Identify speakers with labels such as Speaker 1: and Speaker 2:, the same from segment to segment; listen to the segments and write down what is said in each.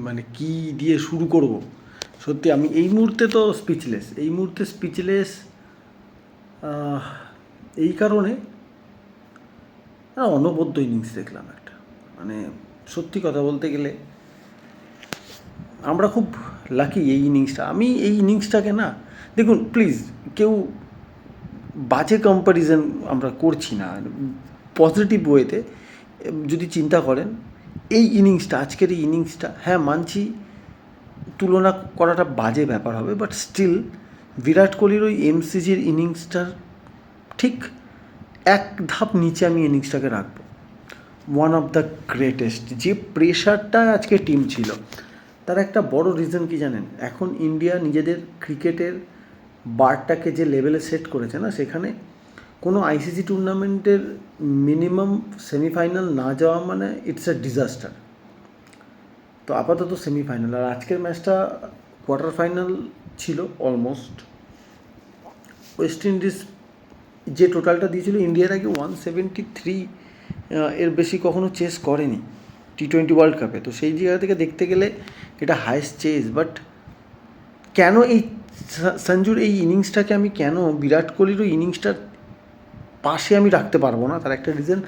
Speaker 1: মানে কি দিয়ে শুরু করব সত্যি আমি এই মুহূর্তে তো স্পিচলেস এই কারণে অনবদ্য ইনিংস দেখলাম একটা, মানে সত্যি কথা বলতে গেলে আমরা খুব লাকি এই ইনিংসটা। আমি এই ইনিংসটাকে না, দেখুন প্লিজ কেউ বাজে কম্প্যারিজন আমরা করছি না, পজিটিভ ওয়েতে যদি চিন্তা করেন এই ইনিংসটা, আজকের এই ইনিংসটা, হ্যাঁ মানছি তুলনা করাটা বাজে ব্যাপার হবে, বাট স্টিল বিরাট কোহলির ওই এমসিজির ইনিংসটার ঠিক এক ধাপ নিচে আমি ইনিংসটাকে রাখবো। One of the greatest. যে প্রেশারটা আজকে টিম ছিল, তার একটা বড় রিজন কি জানেন? এখন ইন্ডিয়া নিজেদের ক্রিকেটের বারটাকে যে লেভেলে সেট করেছে না, সেখানে কোনো আইসিসি টুর্নামেন্টের মিনিমাম সেমিফাইনাল না যাওয়া মানে ইটস এ ডিজাস্টার। তো আপাতত সেমিফাইনাল, আর আজকের ম্যাচটা কোয়ার্টার ফাইনাল ছিল অলমোস্ট। ওয়েস্ট ইন্ডিজ যে টোটালটা দিয়েছিল ইন্ডিয়ার আগে 173 এর বেশি কখনো চেস করেনি T20 ওয়ার্ল্ড কাপে। তো সেই জায়গা থেকে দেখতে গেলে এটা হাইয়েস্ট চেস। বাট কেন এই সঞ্জুর এই ইনিংসটাকে আমি কেন বিরাট কোহলির ওই ইনিংসটার পাশে আমি রাখতে পারবো না, তার একটা রিজন,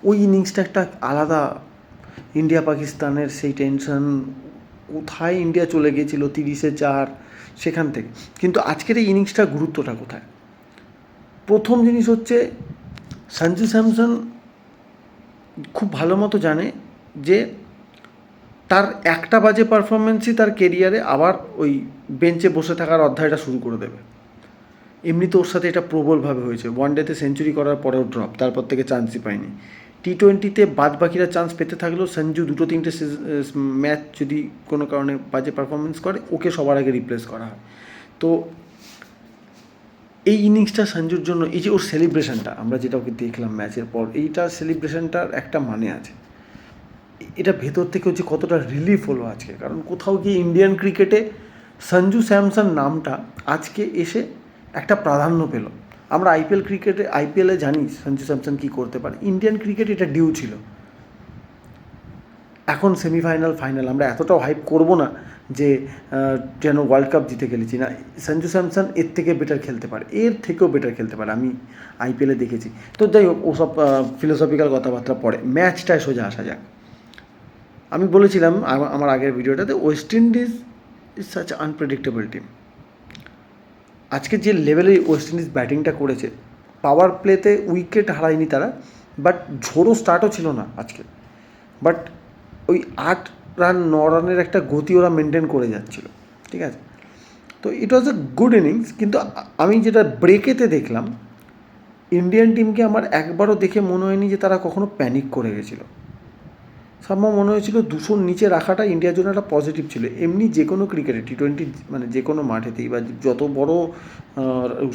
Speaker 1: ওই ইনিংসটা একটা আলাদা, ইন্ডিয়া পাকিস্তানের সেই টেনশন, কোথায় ইন্ডিয়া চলে গিয়েছিল 30-4 সেখান থেকে। কিন্তু আজকের এই ইনিংসটার গুরুত্বটা কোথায়? প্রথম জিনিস হচ্ছে সঞ্জু স্যামসন খুব ভালো মতো জানে যে তার একটা বাজে পারফরমেন্সই তার কেরিয়ারে আবার ওই বেঞ্চে বসে থাকার অধ্যায়টা শুরু করে দেবে। এমনি তো ওর সাথে এটা প্রবলভাবে হয়েছে, ওয়ানডেতে সেঞ্চুরি করার পরেও ড্রপ, তারপর থেকে চান্সই পায়নি। T20-তে বাদ বাকিরা চান্স পেতে থাকলেও সঞ্জু 2-3টে ম্যাচ যদি কোনো কারণে বাজে পারফরমেন্স করে, ওকে সবার আগে রিপ্লেস করা হয়। তো এই ইনিংসটা সঞ্জুর জন্য, এই যে ওর সেলিব্রেশনটা আমরা যেটা ওকে দেখলাম ম্যাচের পর, এইটা সেলিব্রেশনটার একটা মানে আছে। এটা ভেতর থেকে হচ্ছে কতটা রিলিফ হলো আজকে, কারণ কোথাও গিয়ে ইন্ডিয়ান ক্রিকেটে সঞ্জু স্যামসন নামটা আজকে এসে একটা প্রাধান্য পেল। আমরা আইপিএলে জানি সঞ্জু স্যামসন কী করতে পারে, ইন্ডিয়ান ক্রিকেট এটা ডিউ ছিল। এখন সেমিফাইনাল ফাইনাল আমরা এতটাও হাইপ করব না যে যেন ওয়ার্ল্ড কাপ জিতে গেলেছি না, সঞ্জু স্যামসন এর থেকে বেটার খেলতে পারে, এর থেকেও বেটার খেলতে পারে, আমি আইপিএলে দেখেছি। তো যাই হোক, ওসব ফিলোসফিক্যাল কথাবার্তা পরে ম্যাচটায় সোজা আসা যাক। আমি বলেছিলাম আমার আগের ভিডিওটাতে, West Indies is such unpredictable team. আজকে যে লেভেলে ওয়েস্ট ইন্ডিজ ব্যাটিংটা করেছে, পাওয়ার প্লেতে উইকেট হারায়নি তারা, বাট ঝোড়ো স্টার্টও ছিল না আজকে, বাট ওই 8 রান 9 রানের একটা গতি ওরা মেনটেন করে যাচ্ছিল, ঠিক আছে। তো ইট ওয়াজ এ গুড ইনিংস। কিন্তু আমি যেটা ব্রেকেতে দেখলাম, ইন্ডিয়ান টিমকে আমার একবারও দেখে মনে হয়নি যে তারা কখনো প্যানিক করে গেছিলো। সম্ভব মনে হয়েছিল 200-র নিচে রাখাটা ইন্ডিয়ার জন্য একটা পজিটিভ ছিল। এমনি যে কোনো ক্রিকেটে T20 মানে যে কোনো মাঠেতেই, বা যত বড়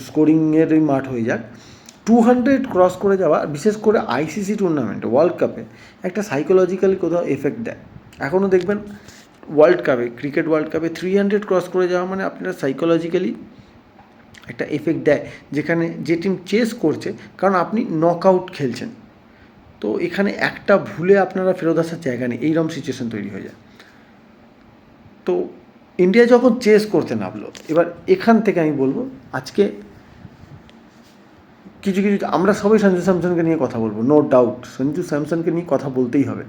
Speaker 1: স্কোরিংয়েরই মাঠ হয়ে যাক, 200 ক্রস করে যাওয়া, বিশেষ করে আইসিসি টুর্নামেন্টে ওয়ার্ল্ড কাপে একটা সাইকোলজিক্যালি কোথাও এফেক্ট দেয়। এখনও দেখবেন ক্রিকেট ওয়ার্ল্ড কাপে 300 ক্রস করে যাওয়া মানে আপনারা সাইকোলজিক্যালি একটা এফেক্ট দেয়, যেখানে যে টিম চেস করছে, কারণ আপনি নক আউট খেলছেন। তো এখানে একটা ভুলে আপনারা ফেরত আসার জায়গা নেই, এইরকম সিচুয়েশন তৈরি হয়ে যায়। তো ইন্ডিয়া যখন চেস করতে নামলো, এবার এখান থেকে আমি বলবো আজকে কিছু আমরা সবাই সঞ্জু স্যামসনকে নিয়ে কথা বলবো, নো ডাউট সঞ্জু স্যামসনকে নিয়ে কথা বলতেই হবে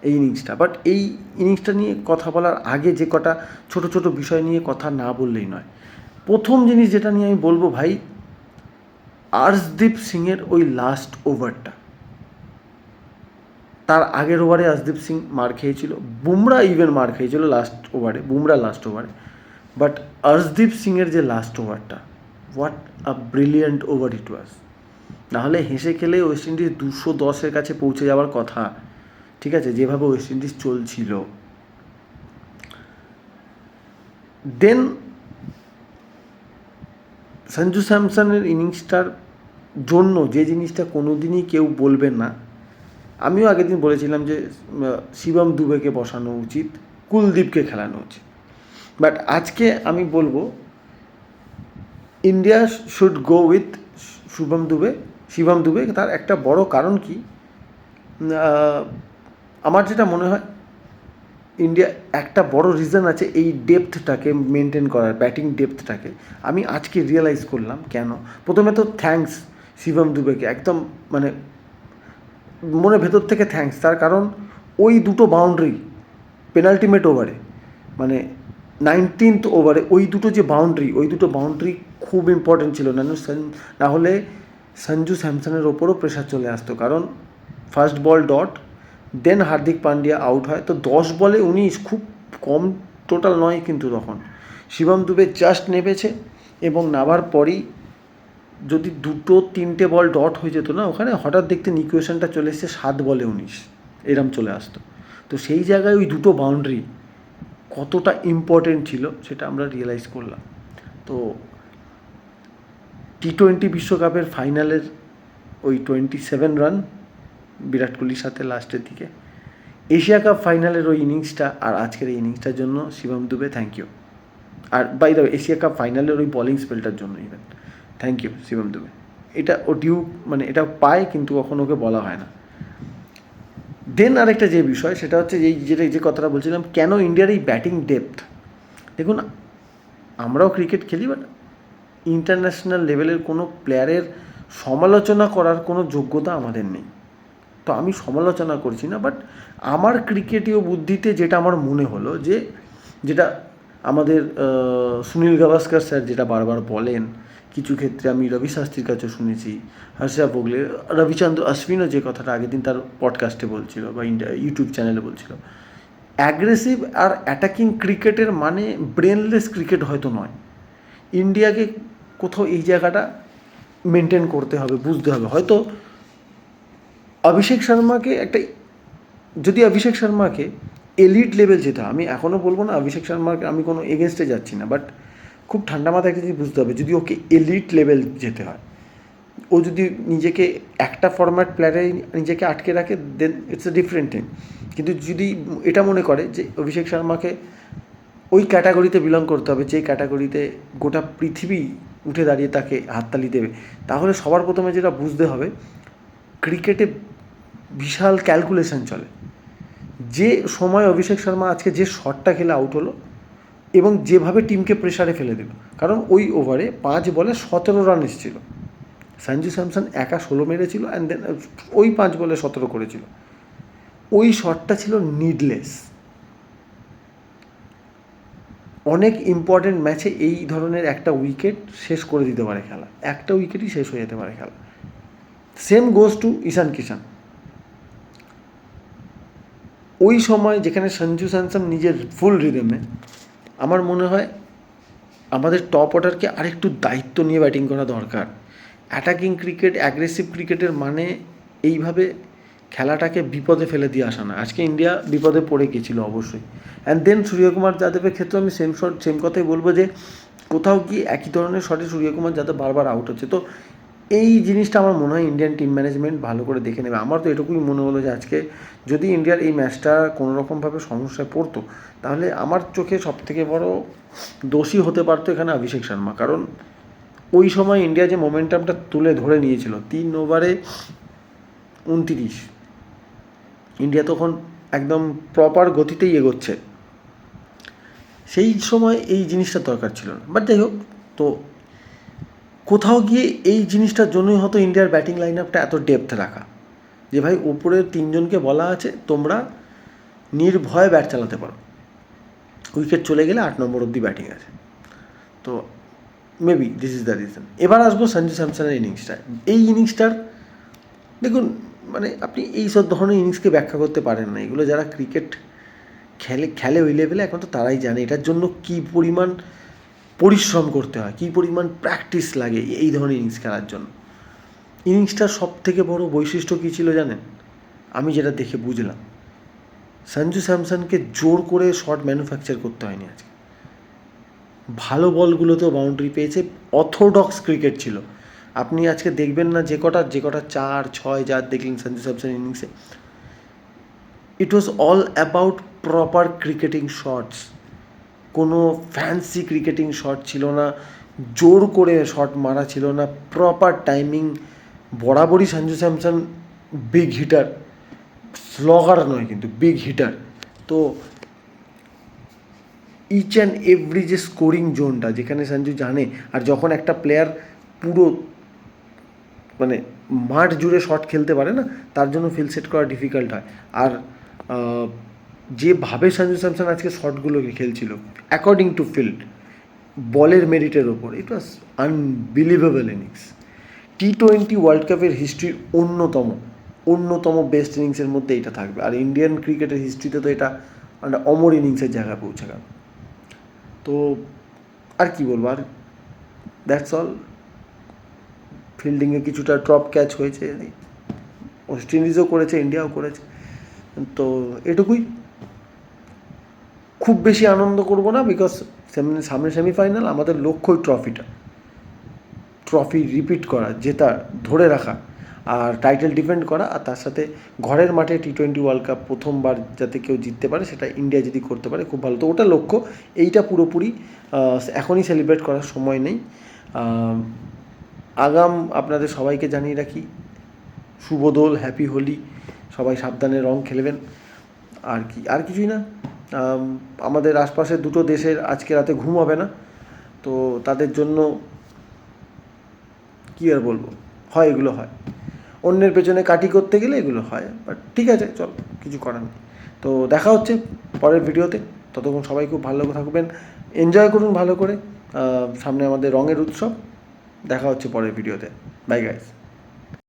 Speaker 1: এই ইনিংসটা। বাট এই ইনিংসটা নিয়ে কথা বলার আগে যে কটা ছোট ছোট বিষয় নিয়ে কথা না বললেই নয়। প্রথম জিনিস যেটা নিয়ে আমি বলবো ভাই, আর্শদীপ সিংয়ের ওই লাস্ট ওভারটা, তার আগের ওভারে আর্শদীপ সিং মার খেয়েছিল, বুমরা ইভেন মার খেয়েছিল লাস্ট ওভারে, বাট আর্শদীপ সিংয়ের যে লাস্ট ওভারটা, what a brilliant over it was. নাহলে হেসে খেলে ওয়েস্ট ইন্ডিজ 210-এর কাছে পৌঁছে যাওয়ার কথা, ঠিক আছে, যেভাবে ওয়েস্ট ইন্ডিজ চলছিল। দেন সঞ্জু স্যামসনের ইনিংসটার জন্য যে জিনিসটা কোনো দিনই কেউ বলবেন না, আমিও আগের দিন বলেছিলাম যে শিবম দুবেকে বসানো উচিত, কুলদীপকে খেলানো উচিত। বাট আজকে আমি বলবো India should go with Shivam Dube. তার একটা বড় কারণ কি, আমার যেটা মনে হয়, ইন্ডিয়া একটা বড় রিজন আছে এই ডেপথটাকে মেনটেন করার, ব্যাটিং ডেপথটাকে। আমি আজকে রিয়েলাইজ করলাম কেন। প্রথমে তো থ্যাঙ্কস শিবম দুবেকে, একদম মানে মনে ভেতর থেকে থ্যাঙ্কস তার, কারণ ওই দুটো বাউন্ডারি পেনাল্টিমেট ওভারে, মানে 19th ওভারে ওই দুটো যে বাউন্ডারি, ওই দুটো বাউন্ডারি খুব ইম্পর্টেন্ট ছিল। না হলে সঞ্জু স্যামসনের ওপরও প্রেশার চলে আসতো, কারণ ফার্স্ট বল ডট, দেন হার্দিক পান্ডিয়া আউট হয়। তো 10 বলে 19 খুব কম টোটাল নয় কিন্তু তখন। শিবম দুবে জাস্ট নেমেছে এবং নামার পরই যদি 2-3টে বল ডট হয়ে যেত না ওখানে, হঠাৎ দেখতে ইকুয়েশনটা চলে এসছে 7 বলে 19 এরম চলে আসতো। তো সেই জায়গায় ওই দুটো বাউন্ডারি কতটা ইম্পর্টেন্ট ছিল সেটা আমরা রিয়েলাইজ করলাম। তো T20 বিশ্বকাপের ফাইনালের ওই 27 রান বিরাট কোহলির সাথে লাস্টের দিকে, এশিয়া কাপ ফাইনালের ওই ইনিংসটা আর আজকের এই ইনিংসটার জন্য শিবম দুবে থ্যাংক ইউ। আর by the way Asia cup ফাইনালের ওই বলিং স্পেলটার জন্য even thank you Shivam Dube. এটা ও ডিউ, মানে এটা পায় কিন্তু কখনো ওকে বলা হয় না। দেন আরেকটা যে বিষয় সেটা হচ্ছে যে কথাটা বলছিলাম, কেন ইন্ডিয়ার এই ব্যাটিং ডেপথ। দেখুন আমরাও ক্রিকেট খেলি, বাট ইন্টারন্যাশনাল লেভেলের কোনো প্লেয়ারের সমালোচনা করার কোনো যোগ্যতা আমাদের নেই। তো আমি সমালোচনা করছি না, বাট আমার ক্রিকেটীয় বুদ্ধিতে যেটা আমার মনে হলো, যেটা আমাদের সুনীল গাভাস্কর স্যার যেটা বারবার বলেন, কিছু ক্ষেত্রে আমি রবি শাস্ত্রীর কাছে শুনেছি, হর্ষা ভোগলে, রবিচন্দ্র অশ্বিনও যে কথাটা আগের দিন তার পডকাস্টে বলছিল বা ইউটিউব চ্যানেলে বলছিল, অ্যাগ্রেসিভ আর অ্যাটাকিং ক্রিকেটের মানে ব্রেনলেস ক্রিকেট হয়তো নয়। ইন্ডিয়াকে কোথাও এই জায়গাটা মেনটেন করতে হবে, বুঝতে হবে। হয়তো অভিষেক শর্মাকে যদি অভিষেক শর্মাকে এলিট লেভেল যেতে হয়, আমি এখনও বলবো না অভিষেক শর্মাকে আমি কোনো এগেনস্টে যাচ্ছি না, বাট খুব ঠান্ডা মাথায় একটা জিনিস বুঝতে হবে, যদি ওকে এলিট লেভেল যেতে হয়, ও যদি নিজেকে একটা ফরম্যাট প্লেয়ারে নিজেকে আটকে রাখে, দেন ইটস এ ডিফারেন্ট থিং। কিন্তু যদি এটা মনে করে যে অভিষেক শর্মাকে ওই ক্যাটাগরিতে বিলং করতে হবে যে ক্যাটাগরিতে গোটা পৃথিবী উঠে দাঁড়িয়ে তাকে হাততালি দেবে, তাহলে সবার প্রথমে যেটা বুঝতে হবে, ক্রিকেটে বিশাল ক্যালকুলেশন চলে। যে সময় অভিষেক শর্মা আজকে যে শটটা খেলে আউট হলো এবং যেভাবে টিমকে প্রেশারে ফেলে দিল, কারণ ওই ওভারে 5 বলে 17 রান এসেছিল, সঞ্জু স্যামসন একা 16 মেরেছিল, অ্যান্ড দেন ওই 5 বলে 17 করেছিল। ওই শটটা ছিল নিডলেস। অনেক ইম্পর্টেন্ট ম্যাচে এই ধরনের একটা উইকেট শেষ করে দিতে পারে খেলা, একটা উইকেটই শেষ হয়ে যেতে পারে খেলা। সেম গোজ টু ঈশান কিষান। ওই সময় যেখানে সঞ্জু স্যামসন নিজের ফুল রিদমে, আমার মনে হয় আমাদের টপ অর্ডারকে আরেকটু দায়িত্ব নিয়ে ব্যাটিং করা দরকার। অ্যাটাকিং ক্রিকেট, অ্যাগ্রেসিভ ক্রিকেটের মানে এইভাবে খেলাটাকে বিপদে ফেলে দিয়ে আসা না। আজকে ইন্ডিয়া বিপদে পড়ে গেছিল অবশ্যই। অ্যান্ড দেন সূর্যকুমার যাদবের ক্ষেত্রে আমি সেম কথাই বলবো, যে কোথাও কি একই ধরনের শটে সূর্যকুমার যাদব বারবার আউট হচ্ছে। তো এই জিনিসটা আমার মনে হয় ইন্ডিয়ান টিম ম্যানেজমেন্ট ভালো করে দেখে নেবে। আমার তো এটুকুই মনে হলো যে আজকে যদি ইন্ডিয়ার এই ম্যাচটা কোনোরকমভাবে সমস্যায় পড়তো, তাহলে আমার চোখে সবথেকে বড় দোষী হতে পারতো এখানে অভিষেক শর্মা। কারণ ওই সময় ইন্ডিয়া যে মোমেন্টামটা তুলে ধরে নিয়েছিল 3 ওভারে 29, ইন্ডিয়া তখন একদম প্রপার গতিতেই এগোচ্ছে, সেই সময় এই জিনিসটা দরকার ছিল না। বাট যাই হোক, তো কোথাও গিয়ে এই জিনিসটার জন্যই হয়তো ইন্ডিয়ার ব্যাটিং লাইন আপটা এত ডেপথ রাখা, যে ভাই ওপরের 3 জনকে বলা আছে তোমরা নির্ভয়ে ব্যাট চালাতে পারো, উইকেট চলে গেলে 8 নম্বর অবধি ব্যাটিং আছে। তো maybe this is the reason. এবার আসবো সঞ্জু স্যামসনের ইনিংসটায়। এই ইনিংসটার দেখুন, মানে আপনি এই সব ধরনের ইনিংসকে ব্যাখ্যা করতে পারেন না। এগুলো যারা ক্রিকেট খেলে ওই লেভেলে, এখন তো তারাই জানে এটার জন্য কী পরিমাণ পরিশ্রম করতে হয়, কী পরিমাণ প্র্যাকটিস লাগে এই ধরনের ইনিংস খেলার জন্য। ইনিংসটার সব থেকে বড় বৈশিষ্ট্য কী ছিল জানেন? আমি যেটা দেখে বুঝলাম, সঞ্জু স্যামসনকে জোর করে শট ম্যানুফ্যাকচার করতে হয়নি আজকে। ভালো বলগুলোতেও বাউন্ডারি পেয়েছে, অর্থোডক্স ক্রিকেট ছিল। আপনি আজকে দেখবেন না যে কটা 4, 6 যার দেখলেন সঞ্জু স্যামসন ইনিংসে, it was all about proper cricketing shots. কোনো ফ্যান্সি ক্রিকেটিং শট ছিল না, জোর করে শট মারা ছিল না, প্রপার টাইমিং। বরাবরই সঞ্জু স্যামসন বিগ হিটার, স্লগার নয় কিন্তু বিগ হিটার। তো ইচ অ্যান্ড এভরি যে স্কোরিং জোনটা যেখানে সঞ্জু জানে, আর যখন একটা প্লেয়ার পুরো মানে মাঠ জুড়ে শট খেলতে পারে না, তার জন্য ফিল্ড সেট করা ডিফিকাল্ট হয়। আর যেভাবে সঞ্জু স্যামসন আজকে শটগুলোকে খেলছিল অ্যাকর্ডিং টু ফিল্ড, বলের মেরিটের ওপর, ইট ওয়াজ আনবিলিভেবল ইনিংস। টি-20 ওয়ার্ল্ড কাপের হিস্ট্রির অন্যতম বেস্ট ইনিংসের মধ্যে এটা থাকবে। আর ইন্ডিয়ান ক্রিকেটের হিস্ট্রিতে তো এটা একটা অমর ইনিংসের জায়গায় পৌঁছে গেল। তো আর কি বলবো, আর দ্যাটস অল। ফিল্ডিংয়ে কিছুটা ড্রপ ক্যাচ হয়েছে, ওয়েস্ট ইন্ডিজও করেছে, ইন্ডিয়াও করেছে, তো এটুকুই। খুব বেশি আনন্দ করব না, বিকজ সামনে সেমিফাইনাল, আমাদের লক্ষ্যই ট্রফি রিপিট করা, জেতা, ধরে রাখা, আর টাইটেল ডিফেন্ড করা। আর তার সাথে ঘরের মাঠে টি-20 ওয়ার্ল্ড কাপ প্রথমবার যাতে কেউ জিততে পারে, সেটা ইন্ডিয়া যদি করতে পারে খুব ভালো। তো ওটা লক্ষ্য। এইটা পুরোপুরি এখনই সেলিব্রেট করার সময় নেই। আগাম আপনাদের সবাইকে জানিয়ে রাখি, শুভ দোল, হ্যাপি হোলি, সবাই সাবধানে রং খেলবেন। আর কিছুই না। আমাদের আশপাশের দুটো দেশের আজকে রাতে ঘুম হবে না, তো তাদের জন্য কী আর বলবো, হয় এগুলো হয়, অন্যের পেছনে কাটি করতে গেলে এগুলো হয়। বাট ঠিক আছে, চল, কিছু করার নেই। তো দেখা হচ্ছে পরের ভিডিওতে। ততক্ষণ সবাই খুব ভালো থাকবেন, এনজয় করুন ভালো করে। সামনে আমাদের রঙের উৎসব। দেখা হচ্ছে পরের ভিডিওতে। Bye guys.